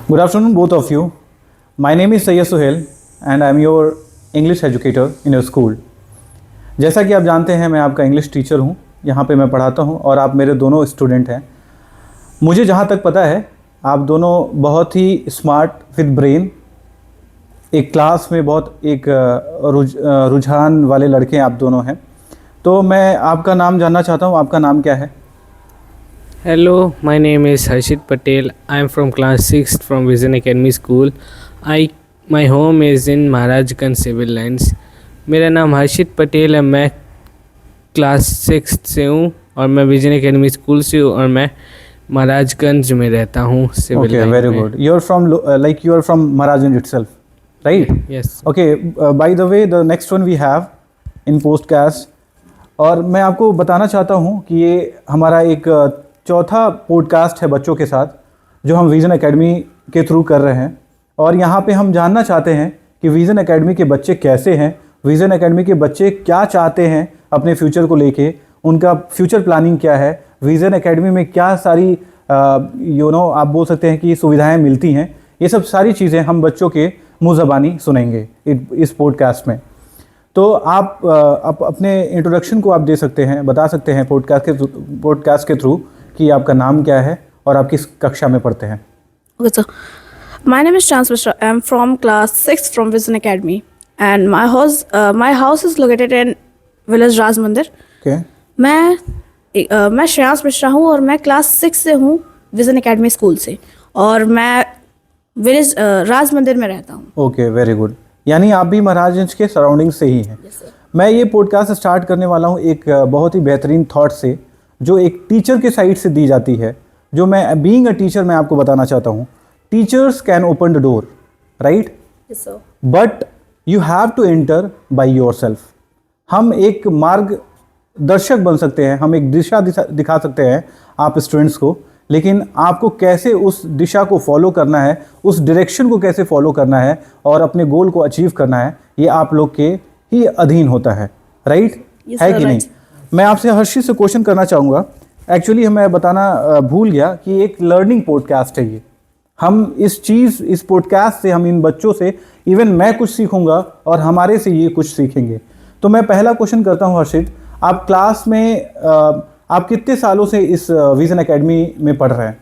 Good afternoon, both of you. My name is Sayyid Suhail and I am your English educator in your school. जैसा कि आप जानते हैं मैं आपका इंग्लिश टीचर हूँ, यहाँ पे मैं पढ़ाता हूँ और आप मेरे दोनों स्टूडेंट हैं। मुझे जहाँ तक पता है आप दोनों बहुत ही स्मार्ट विद ब्रेन, एक क्लास में बहुत एक रुझान वाले लड़के आप दोनों हैं। तो मैं आपका नाम जानना चाहता हूँ, आपका नाम क्या है? Hello, my name is Harshit Patel. I am from class 6th from Vision Academy School. My home is in Maharajganj Civil Lines. मेरा नाम हर्षित पटेल है, मैं क्लास 6th से हूँ और मैं विजन एकेडमी स्कूल से हूँ और मैं महाराजगंज में रहता हूँ सिविल लाइन में। Okay, very good. You are from Maharajganj itself, right? Yes. Okay, by the way, the next one we have in podcast, और मैं आपको बताना चाहता हूँ कि ये हमारा एक चौथा पॉडकास्ट है बच्चों के साथ जो हम विज़न एकेडमी के थ्रू कर रहे हैं। और यहाँ पे हम जानना चाहते हैं कि विज़न एकेडमी के बच्चे कैसे हैं, विज़न एकेडमी के बच्चे क्या चाहते हैं अपने फ्यूचर को लेके, उनका फ्यूचर प्लानिंग क्या है, विज़न एकेडमी में क्या सारी आप बोल सकते हैं कि सुविधाएं मिलती हैं। ये सब सारी चीज़ें हम बच्चों के मुँह ज़बानी सुनेंगे इस पॉडकास्ट में। तो आप अपने इंट्रोडक्शन को आप दे सकते हैं, बता सकते हैं पॉडकास्ट के थ्रू कि आपका नाम क्या है और आप किस कक्षा में पढ़ते हैं। Okay, so my name is Chance Mishra. I am from class 6 from Vision Academy, and my house is located in village Raj Mandir. Okay. मैं श्रेयांश मिश्रा हूँ और मैं क्लास 6 से हूँ विजन एकेडमी स्कूल से, और मैं विलेज राज मंदिर में रहता हूँ। Okay, very good. यानी आप भी महाराजगंज के सराउंडिंग से ही हैं। Yes, sir. मैं ये पॉडकास्ट स्टार्ट करने वाला हूँ एक बहुत ही बेहतरीन थॉट से जो एक टीचर के साइड से दी जाती है, जो मैं बीइंग अ टीचर मैं आपको बताना चाहता हूँ। Teachers can open the door, right? Yes, sir. But you have to enter by yourself. हम एक मार्गदर्शक बन सकते हैं, हम एक दिशा दिखा सकते हैं आप स्टूडेंट्स को, लेकिन आपको कैसे उस दिशा को फॉलो करना है, उस डायरेक्शन को कैसे फॉलो करना है और अपने गोल को अचीव करना है, ये आप लोग के ही अधीन होता है, राइट? Yes, है sir, कि नहीं? right. मैं आपसे हर्षित से क्वेश्चन करना चाहूँगा। एक्चुअली मैं बताना भूल गया कि एक लर्निंग पॉडकास्ट है ये। हम इस पॉडकास्ट से हम इन बच्चों से इवन मैं कुछ सीखूंगा और हमारे से ये कुछ सीखेंगे। तो मैं पहला क्वेश्चन करता हूँ हर्षित, आप क्लास में आप कितने सालों से इस विजन एकेडमी में पढ़ रहे हैं?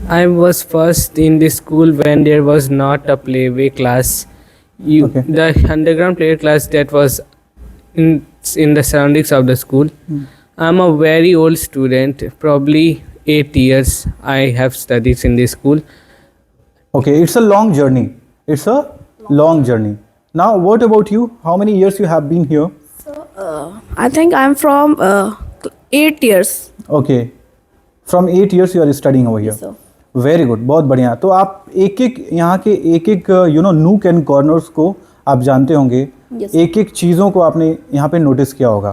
I was first in the school when there was not a playway class. Okay. The underground playway class that was in the surroundings of the school. I'm a very old student, probably 8 years I have studied in this school. Okay, it's a long journey. It's a long journey. Now, what about you? How many years you have been here? I think I am from 8 years. Okay, from 8 years you are studying over here. Yes, sir. Very good, बहुत बढ़िया। तो आप एक यहाँ के एक nook and corners को आप जानते होंगे, Yes. एक चीज़ों को आपने यहाँ पे नोटिस किया होगा,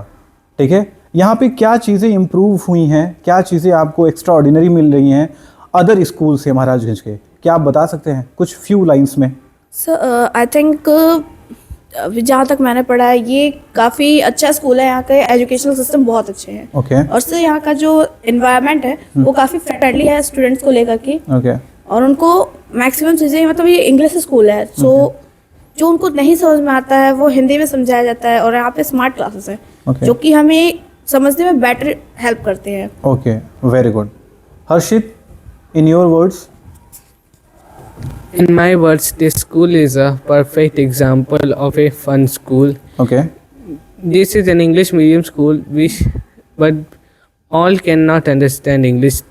ठीक है? यहाँ पे क्या चीज़ें इम्प्रूव हुई हैं, क्या चीज़ें आपको एक्स्ट्रा ऑर्डिनरी मिल रही हैं अदर स्कूल से महाराजगंज के, क्या आप बता सकते हैं कुछ फ्यू लाइंस में? सर आई थिंक जहाँ तक मैंने पढ़ा है ये काफ़ी अच्छा स्कूल है। यहाँ के एजुकेशनल सिस्टम बहुत अच्छे हैं। ओके, और सर यहाँ का जो इन्वायरमेंट है वो काफ़ी फ्रेंडली है स्टूडेंट्स को लेकर के, ओके, और उनको मैक्सिमम चीज़ें, मतलब ये इंग्लिश स्कूल है, सो जो उनको नहीं समझ में आता है वो हिंदी में समझाया जाता है, और यहाँ पे स्मार्ट क्लासेस हैं Okay. जो कि हमें समझने में बेटर हेल्प करते हैं। Okay, very good. Harshit, in your words? In my words, this school is a perfect example of a fun school. Okay, This is an English medium school, but all cannot understand English,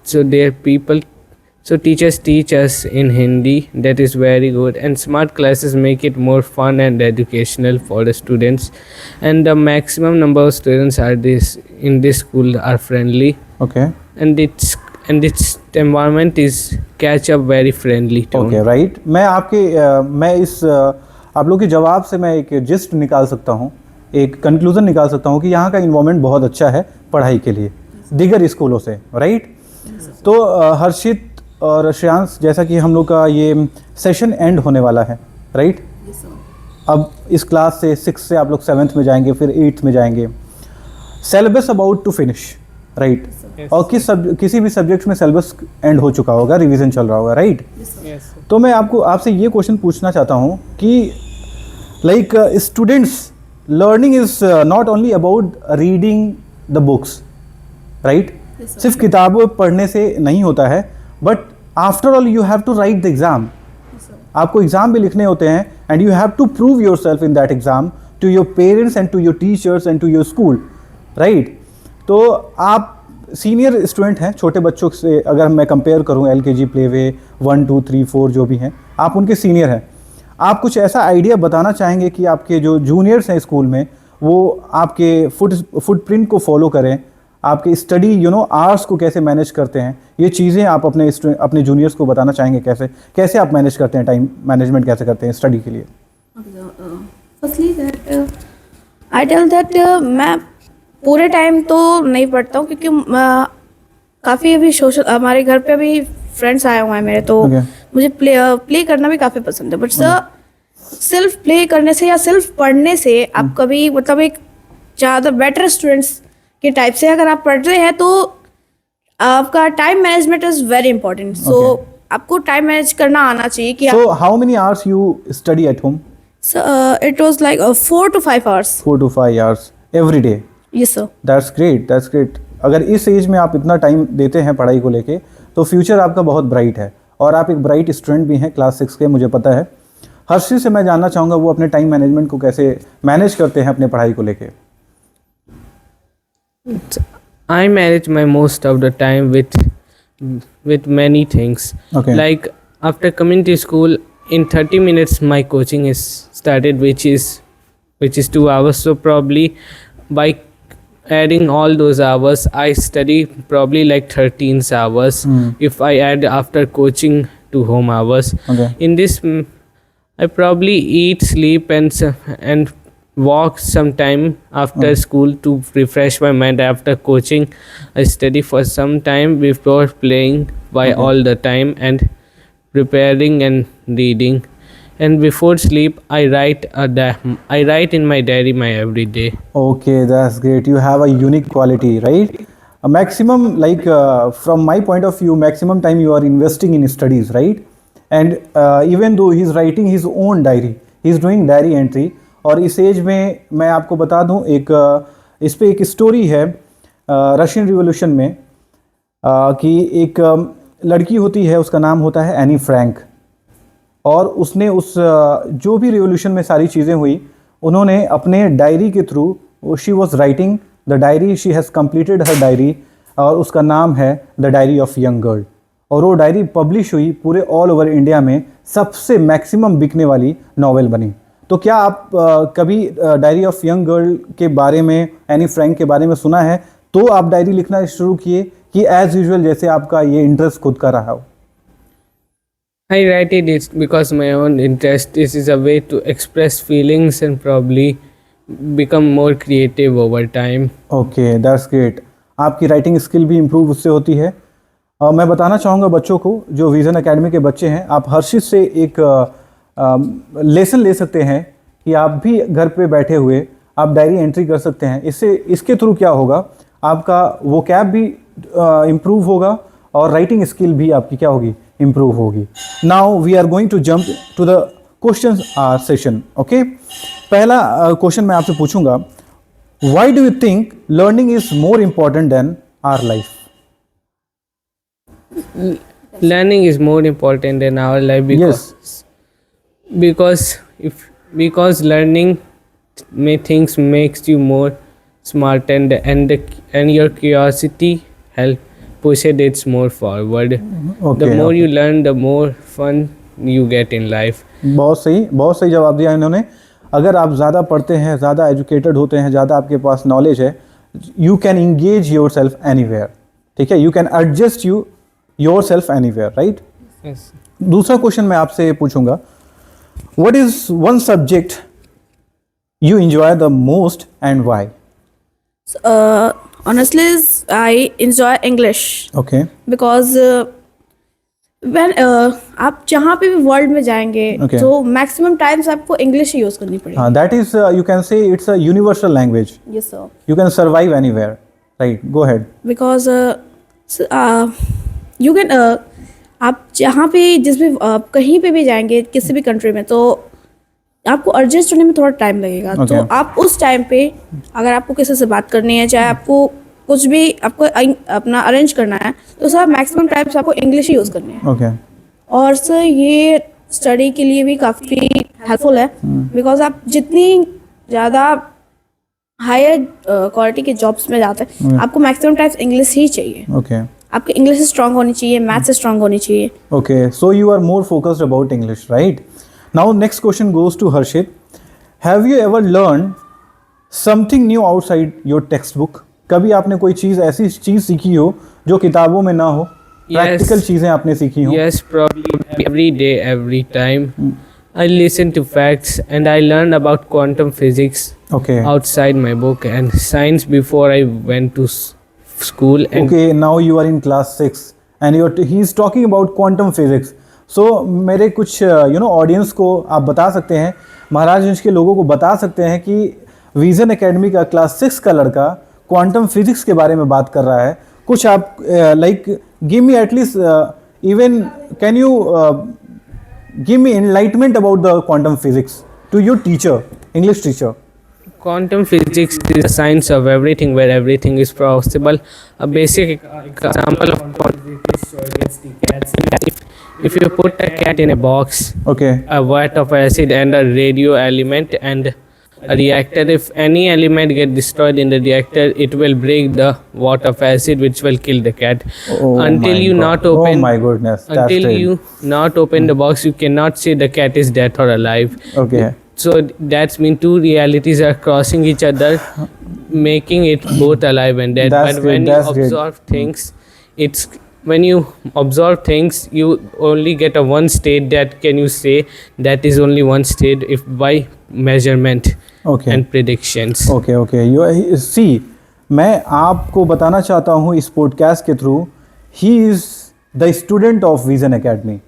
so teachers teach us in Hindi. That is very good, and smart classes make it more fun and educational for the students. And the maximum number of students in this school are friendly, okay, and its environment is catch up very friendly too. Okay, right. मैं आप लोग के जवाब से मैं एक gist निकाल सकता हूँ, एक कंक्लूजन निकाल सकता हूँ कि यहाँ का इन्वायरमेंट बहुत अच्छा है पढ़ाई के लिए दीगर स्कूलों से, राइट? तो हर्षित और श्रेयांश, जैसा कि हम लोग का ये सेशन एंड होने वाला है, राइट? अब इस क्लास से 6 से आप लोग 7th में जाएंगे, फिर 8th में जाएंगे। Syllabus about to finish, right? Yes. और किसी भी सब्जेक्ट में सिलेबस एंड हो चुका होगा, रिवीजन चल रहा होगा, राइट? Yes. तो मैं आपसे ये क्वेश्चन पूछना चाहता हूँ कि like students learning is not only about reading the books, right? सिर्फ किताबें पढ़ने से नहीं होता है, but after all you have to write the exam. आपको एग्ज़ाम भी लिखने होते हैं and you have to prove yourself in that exam to your parents and to your teachers and to your school, right? तो आप senior student हैं, छोटे बच्चों से अगर मैं कंपेयर करूं, LKG, प्ले वे 1, 2, 3, 4 जो भी हैं, आप उनके सीनियर हैं. आप कुछ ऐसा आइडिया बताना चाहेंगे कि आपके जो जूनियर्स हैं स्कूल में वो आपके फुटप्रिंट को फॉलो करें, आपके स्टडी आवर्स को कैसे मैनेज करते हैं, ये चीज़ें आप अपने जूनियर्स को बताना चाहेंगे कैसे आप मैनेज करते हैं, टाइम मैनेजमेंट कैसे करते हैं स्टडी के लिए? Firstly that I tell that मैं पूरे टाइम तो नहीं पढ़ता हूँ, क्योंकि काफ़ी अभी हमारे घर पे अभी फ्रेंड्स आए हुए हैं मेरे, तो Okay. मुझे प्ले करना भी काफ़ी पसंद है. बट सिर्फ प्ले करने से या सिर्फ पढ़ने से आप कभी मतलब एक ज़्यादा बेटर स्टूडेंट्स के टाइप से अगर आप पढ़ रहे हैं तो आपका time management is very important. So आपको टाइम मैनेज करना आना चाहिए कि So how many hours you study at home? It was like 4 to 5 hours. 4 to 5 hours every day. Yes sir. That's great. अगर इस एज में आप इतना टाइम देते हैं पढ़ाई को लेके तो फ्यूचर आपका बहुत ब्राइट है, और आप एक ब्राइट स्टूडेंट भी हैं क्लास 6 के, मुझे पता है. हर्षी से मैं जानना चाहूँगा वो अपने टाइम मैनेजमेंट को कैसे मैनेज करते हैं अपने पढ़ाई को लेके. I manage my most of the time with many things. Okay. Like after coming to school, in 30 minutes my coaching is started, which is 2 hours. So probably by adding all those hours, I study probably like 13 hours. If I add after coaching to home hours. Okay. In this, I probably eat, sleep, and walk sometime after school to refresh my mind. After coaching, I study for some time before playing by all the time and preparing and reading. And before sleep, I write in my diary my every day. Okay, that's great. You have a unique quality, right? A maximum, like from my point of view, maximum time you are investing in studies, right? And even though he's writing his own diary, he's doing diary entry. और इस as में मैं आपको बता दूं इस पे एक स्टोरी है रशियन रिवॉल्यूशन में कि एक लड़की होती है, उसका नाम होता है एनी फ्रैंक, और उसने जो भी रिवॉल्यूशन में सारी चीज़ें हुई, उन्होंने अपने डायरी के through, she was writing the diary, she has completed her diary, और उसका नाम है the diary of young girl. और वो डायरी पब्लिश हुई, पूरे ऑल ओवर इंडिया में सबसे मैक्सिमम बिकने वाली नॉवेल बनी. तो क्या आप कभी डायरी ऑफ यंग गर्ल के बारे में, एनी फ्रैंक के बारे में सुना है? तो आप डायरी लिखना शुरू किए कि एज यूजुअल जैसे आपका ये इंटरेस्ट खुद का रहा हो? I write it because my own interest. This is a way to express feelings and probably become more creative over time. Okay, that's great. आपकी राइटिंग स्किल भी इम्प्रूव उससे होती है. मैं बताना चाहूँगा बच्चों को, जो विजन एकेडमी के बच्चे हैं, आप हर्षित से एक लेसन ले सकते हैं कि आप भी घर पे बैठे हुए आप डायरी एंट्री कर सकते हैं. इसके थ्रू क्या होगा, आपका वोकैब भी इम्प्रूव होगा और राइटिंग स्किल भी आपकी क्या होगी, इम्प्रूव होगी. Now we are going to jump to the question session. Okay, पहला क्वेश्चन मैं आपसे पूछूंगा, why do you think learning is more important than our life? Learning is more important than our life because learning things makes you more smart and your curiosity help push it more forward. The more you learn, the more fun you get in life. बहुत सही जवाब दिया इन्होंने. अगर आप ज़्यादा पढ़ते हैं, ज़्यादा एजुकेटेड होते हैं, ज़्यादा आपके पास नॉलेज है, you can engage your self anywhere. ठीक है, you can adjust your self anywhere, right? Yes. दूसरा क्वेश्चन मैं आपसे पूछूंगा, what is one subject you enjoy the most and why? Honestly, I enjoy English. Okay. Because when आप जहाँ पे भी वर्ल्ड में जाएंगे, Okay. तो मैक्सिमम टाइम्स आपको इंग्लिश ही यूज़ करनी पड़ेगी. हाँ, that is you can say it's a universal language. Yes, sir. You can survive anywhere, right? Go ahead. Because you can आप जहाँ पे जिस भी कहीं पे भी जाएंगे किसी भी कंट्री में, तो आपको एडजस्ट होने में थोड़ा टाइम लगेगा। Okay. तो आप उस टाइम पे अगर आपको किसी से बात करनी है, चाहे आपको कुछ भी आपको अपना अरेंज करना है, तो सर मैक्सिमम टाइम्स आपको इंग्लिश ही यूज़ करनी है। ओके और सर ये स्टडी के लिए भी काफ़ी हेल्पफुल है, बिकॉज आप जितनी ज़्यादा हायर क्वालिटी के जॉब्स में जाते हैं, आपको मैक्सिमम टाइम्स इंग्लिश ही चाहिए। ओके आपकी इंग्लिश स्ट्रांग होनी चाहिए, मैथ्स स्ट्रांग होनी चाहिए। Okay, so you are more focused about English, right? Now, next question goes to Harshit. Have you ever learned something new outside your textbook? कभी आपने कोई चीज़ ऐसी चीज़ सीखी हो जो किताबों में ना हो, प्रैक्टिकल चीज़ें आपने सीखी हो? Yes, probably every day, every time. I listen to facts and I learned about quantum physics Okay. outside my book and science before I went to school. And Okay, now you are in class 6 and he is talking about quantum physics. So मेरे कुछ audience को आप बता सकते हैं, महाराजगंज के लोगों को बता सकते हैं कि विजन एकेडमी का क्लास 6 का लड़का क्वांटम फिजिक्स के बारे में बात कर रहा है। कुछ आप like give me at least even can you give me enlightenment about the quantum physics to your teacher, English teacher. quantum physics is the science of everything, where everything is possible. A basic example of quantum physics is the cats. If you put a cat in a box, Okay. a vat of acid and a radio element and a reactor, if any element get destroyed in the reactor, it will break the vat of acid, which will kill the cat. Oh Until my you God. not open, Oh my goodness. That's until great. you not open the box, you cannot say the cat is dead or alive. Okay. So that's mean two realities are crossing each other, making it both alive and dead. That's But great, when that's you great. observe things, it's when you observe things, you only get a one state that can you say that is only one state if by measurement Okay. and predictions. Okay okay you see, मैं आपको बताना चाहता हूँ इस podcast के through, he is the student of Vision Academy.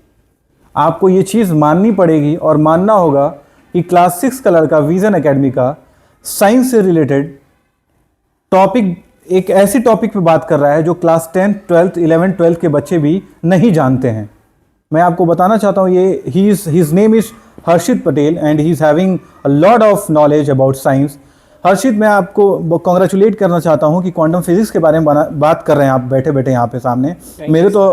आपको ये चीज़ माननी पड़ेगी और मानना होगा कि क्लास 6 का लड़का विजन एकेडमी का साइंस से रिलेटेड टॉपिक, एक ऐसे टॉपिक पे बात कर रहा है जो class 10th 12th 11th 12th के बच्चे भी नहीं जानते हैं। मैं आपको बताना चाहता हूँ ये his name is Harshit Patel and he is having a lot of knowledge about science. Harshit, मैं आपको कॉन्ग्रेचुलेट करना चाहता हूँ कि क्वांटम फिजिक्स के बारे में बात कर रहे हैं आप बैठे बैठे यहाँ पे सामने। मेरे तो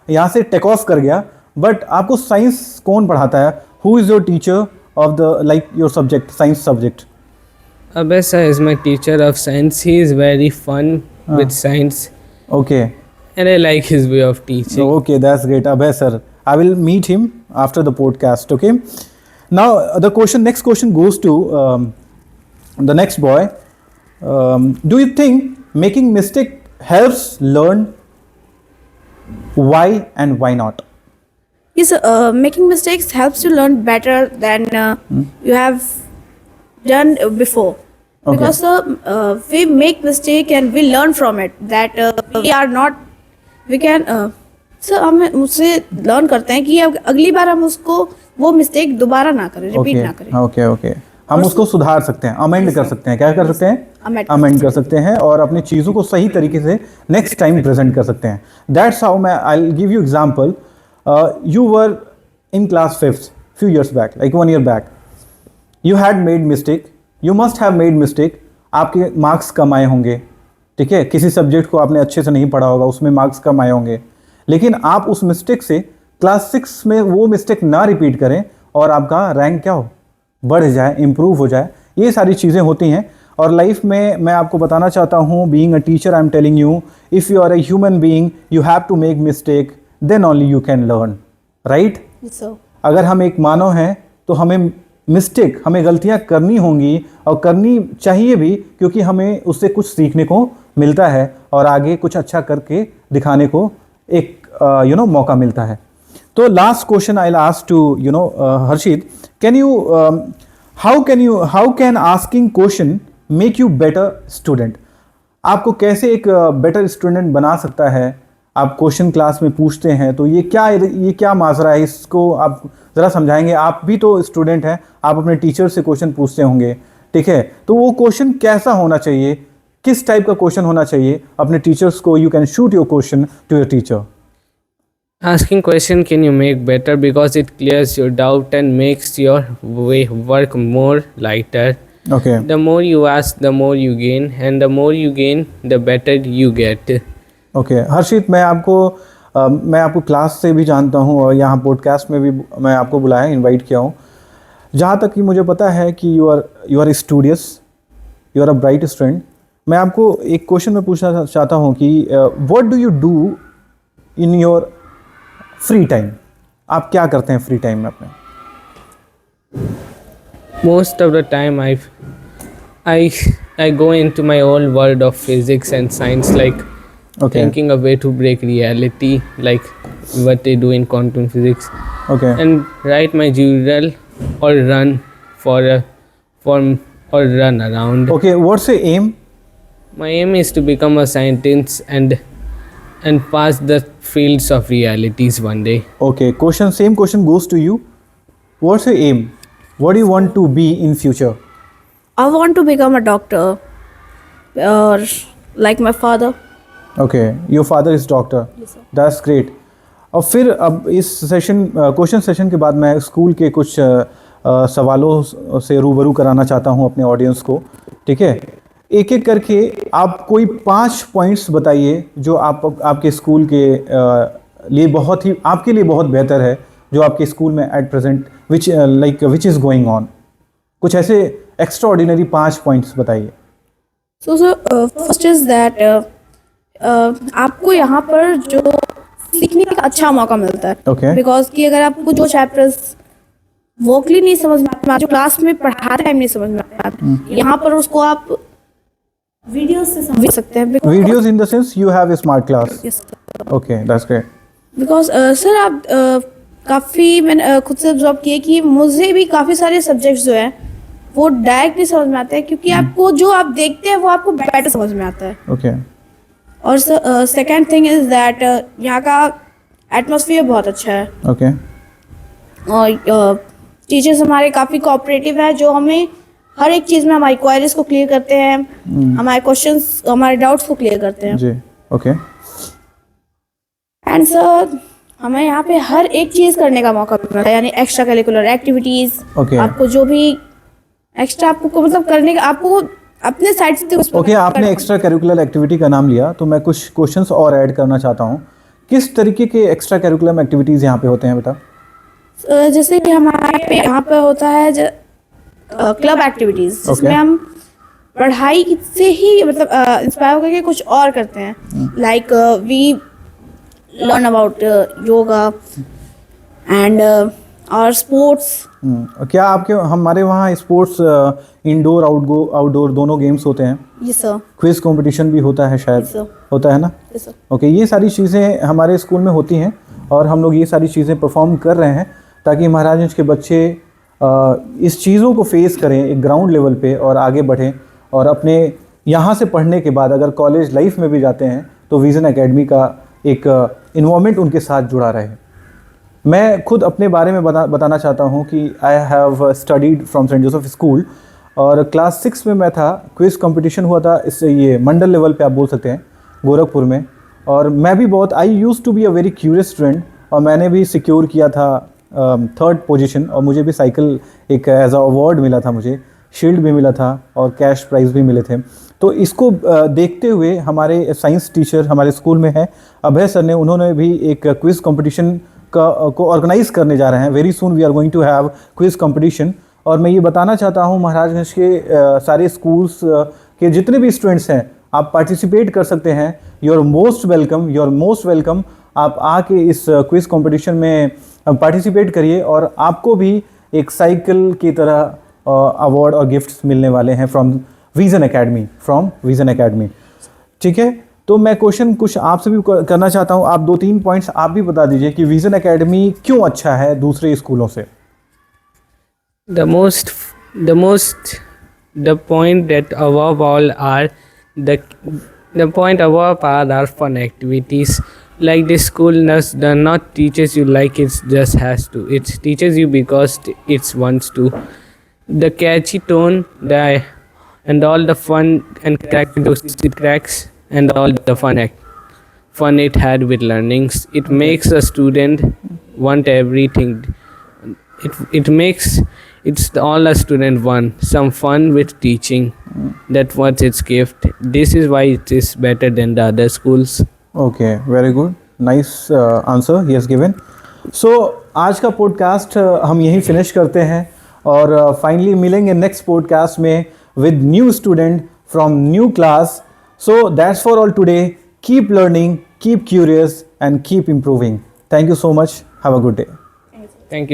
यहाँ से टेक ऑफ कर गया, बट आपको साइंस कौन पढ़ाता है? Who is your teacher of the like your subject, science subject? Abessa is my teacher of science. He is very fun with science, Okay. and I like his way of teaching. Okay, that's great. Abhay sir, I will meet him after the podcast. Okay. Now next question goes to the next boy. Do you think making mistake helps learn? Why and why not? Yes, making mistakes helps you learn better than you have done before. Okay. Because we make mistake and we learn from it. That we are not, we can. Sir हम उससे learn करते हैं कि अब अगली बार हम उसको वो मिस्टेक दोबारा ना करें, रिपीट ना करें। ओके ओके, हम उसको सुधार सकते हैं, अमेंड कर सकते हैं। क्या कर सकते हैं? अमेंड कर सकते हैं और अपनी चीज़ों को सही तरीके से नेक्स्ट टाइम प्रेजेंट कर सकते हैं। दैट्स हाउ मैं I will give you example. You were in class 5th few years back, like 1 year back. You had made mistake. You must have made mistake. आपके मार्क्स कम आए होंगे, ठीक है? किसी सब्जेक्ट को आपने अच्छे से नहीं पढ़ा होगा, उसमें मार्क्स कम आए होंगे, लेकिन आप उस मिस्टेक से क्लास 6 में वो मिस्टेक ना रिपीट करें और आपका रैंक क्या हो, बढ़ जाए, इम्प्रूव हो जाए। ये सारी चीज़ें होती हैं और लाइफ में मैं आपको बताना चाहता हूँ, being a teacher I am telling you, if you are a human being you have to make mistake, then only you can learn, right? अगर हम एक मानव हैं तो हमें मिस्टेक, हमें गलतियां करनी होंगी और करनी चाहिए भी, क्योंकि हमें उससे कुछ सीखने को मिलता है और आगे कुछ अच्छा करके दिखाने को एक मौका मिलता है। तो last question I will ask to Harshit, can you how can asking question make you better student? आपको कैसे एक बेटर स्टूडेंट बना सकता है? आप क्वेश्चन क्लास में पूछते हैं तो ये क्या माजरा है, इसको आप ज़रा समझाएंगे? आप भी तो स्टूडेंट हैं, आप अपने टीचर से क्वेश्चन पूछते होंगे, ठीक है? तो वो क्वेश्चन कैसा होना चाहिए? किस टाइप का क्वेश्चन होना चाहिए अपने टीचर्स को? You can shoot your question to your teacher. Asking question can you make better because it clears your doubt and makes your work more lighter. Okay. The more you ask, the more you gain, and the more you gain, the better you get. Okay Harshit, मैं आपको class से भी जानता हूँ और यहाँ podcast में भी मैं आपको बुलाया, इनवाइट किया हूँ. जहाँ तक कि मुझे पता है कि you are studious, you are a bright student. मैं आपको एक क्वेश्चन में पूछना चाहता हूँ कि what do you do in your free time? आप क्या करते हैं फ्री टाइम में अपने? Most of the time, I go into my own world of physics and science, like Okay. thinking a way to break reality, like what they do in quantum physics, Okay. and write my journal or run or run around. Okay, what's your aim? My aim is to become a scientist and pass the fields of realities one day. Okay, same question goes to you. What's your aim? What do you want to be in future? I want to become a doctor, or like my father. Okay, your father is doctor. Yes, sir. That's great. और फिर अब इस question session के बाद मैं school के कुछ सवालों से रूबरू कराना चाहता हूँ अपने ऑडियंस को. ठीक है, एक एक करके आप कोई 5 पॉइंट्स बताइए जो आपके स्कूल के लिए आपके लिए बहुत बेहतर है, जो आपके स्कूल में at present which is going on. कुछ ऐसे एक्स्ट्रा ऑर्डिनरी 5 पॉइंट्स बताइए. So first is that आपको यहाँ पर जो सीखने का अच्छा मौका मिलता है. Okay. बिकॉज कि अगर आपको जो चैप्टर्स वोकली नहीं समझ में आता, जो क्लास में पढ़ाते टाइम नहीं समझ में आता, यहाँ पर उसको आप वीडियोस से समझ सकते हैं. Videos in the sense you have a smart class. Yes, okay, that's great. Because sir आप काफ़ी मैंने खुद से ऑब्जर्व किया कि मुझे भी काफ़ी सारे सब्जेक्ट्स जो हैं वो डायरेक्ट नहीं समझ में आते हैं, क्योंकि आपको जो आप देखते हैं वो आपको बेटर समझ में आता है. ओके. और सेकेंड थिंग इज दैट यहाँ का एटमॉस्फेयर बहुत अच्छा है. ओके. और टीचर्स हमारे काफ़ी कोऑपरेटिव है, जो हमें हर एक चीज़ में हमारी क्वेरीज को क्लियर करते हैं, हमारे क्वेश्चंस, हमारे डाउट्स को क्लियर करते हैं. जी. ओके. एंड सर हमें यहाँ पे हर एक चीज़ करने का मौका मिलता है, यानी एक्स्ट्रा करिकुलर एक्टिविटीज़. Okay. आपको जो भी एक्स्ट्रा आपको मतलब करने का, आपको अपने साइड से ओके, आपने एक्स्ट्रा करिकुलर एक्टिविटी का नाम लिया तो मैं कुछ क्वेश्चंस और ऐड करना चाहता हूँ. किस तरीके के एक्स्ट्रा करिकुलर एक्टिविटीज़ यहाँ पे होते हैं बेटा? जैसे कि हमारे पे यहाँ पे होता है क्लब एक्टिविटीज़, जिसमें हम पढ़ाई से ही मतलब इंस्पायर होकर के कुछ और करते हैं. Like we learn about yoga and और स्पोर्ट्स. क्या आपके हमारे वहाँ स्पोर्ट्स इंडोर आउटडोर दोनों गेम्स होते हैं? Yes sir. क्विज कंपटीशन भी होता है शायद? Yes, sir. होता है ना? Yes sir. ओके, ये सारी चीज़ें हमारे स्कूल में होती हैं और हम लोग ये सारी चीज़ें परफॉर्म कर रहे हैं ताकि महाराजगंज के बच्चे इस चीज़ों को फेस करें एक ग्राउंड लेवल पे और आगे बढ़ें, और अपने यहाँ से पढ़ने के बाद अगर कॉलेज लाइफ में भी जाते हैं तो विज़न एकेडमी का एक इन्वॉल्वमेंट उनके साथ जुड़ा रहे. मैं खुद अपने बारे में बताना चाहता हूँ कि I have studied from Saint Joseph school, और क्लास 6 में मैं था. क्विज़ कंपटीशन हुआ था, इससे ये मंडल लेवल पे आप बोल सकते हैं, गोरखपुर में. और मैं भी बहुत I used to be a very curious student, और मैंने भी सिक्योर किया था 3rd पोजीशन, और मुझे भी साइकिल एक एज अ अवार्ड मिला था, मुझे शील्ड भी मिला था और कैश प्राइज़ भी मिले थे. तो इसको देखते हुए हमारे साइंस टीचर हमारे स्कूल में है अभय सर ने, उन्होंने भी एक क्विज़ कंपटीशन को ऑर्गेनाइज़ करने जा रहे हैं. Very soon we are going to have quiz competition. और मैं ये बताना चाहता हूँ महाराजगंज के सारे स्कूल्स के जितने भी स्टूडेंट्स हैं, आप पार्टिसिपेट कर सकते हैं. You are most welcome. आप आके इस क्विज़ कंपटीशन में पार्टिसिपेट करिए, और आपको भी एक साइकिल की तरह अवार्ड और गिफ्ट्स मिलने वाले हैं फ्रॉम विज़न एकेडमी. ठीक है, तो मैं क्वेश्चन कुछ आपसे भी करना चाहता हूँ. आप 2-3 पॉइंट्स आप भी बता दीजिए कि विज़न एकेडमी क्यों अच्छा है दूसरे स्कूलों से. The point that above all are the point above all are fun activities. Like the school does not teaches you like it just has to. It teaches you because it wants to. The catchy tone, and all the fun and cracks and all the fun it had with learnings. It makes a student want everything. It makes it's all a student want some fun with teaching. That was its gift. This is why it is better than the other schools. Okay, very good, nice answer he has given. So आज का podcast हम यहीं finish करते हैं और finally मिलेंगे next podcast में with new student from new class. So that's for all today. Keep learning, keep curious and keep improving. Thank you so much. Have a good day. Thank you.